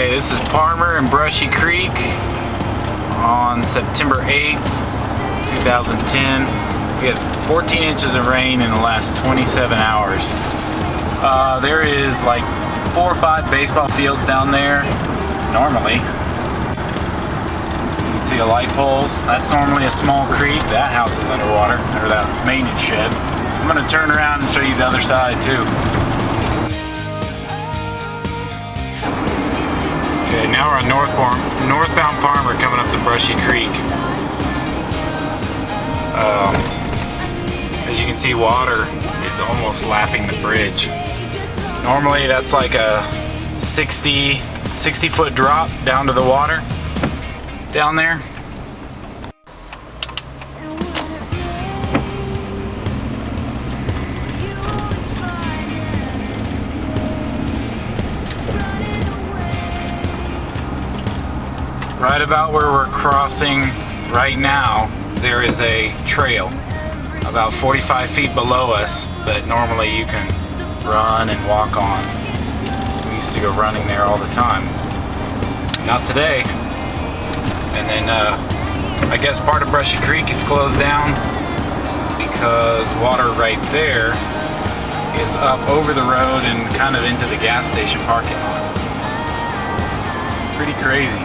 Okay, this is Parmer and Brushy Creek on September 8th, 2010. We had 14 inches of rain in the last 27 hours. There is like 4 or 5 baseball fields down there, normally. You can see the light poles. That's normally a small creek. That house is underwater, or that maintenance shed. I'm gonna turn around and show you the other side too. Okay, now we're on northbound Parmer coming up to Brushy Creek. As you can see, water is almost lapping the bridge. Normally that's like a 60 foot drop down to the water down there. Right about where we're crossing right now, there is a trail about 45 feet below us that normally you can run and walk on. We used to go running there all the time. Not today. And then I guess part of Brushy Creek is closed down because water right there is up over the road and kind of into the gas station parking lot. Pretty crazy.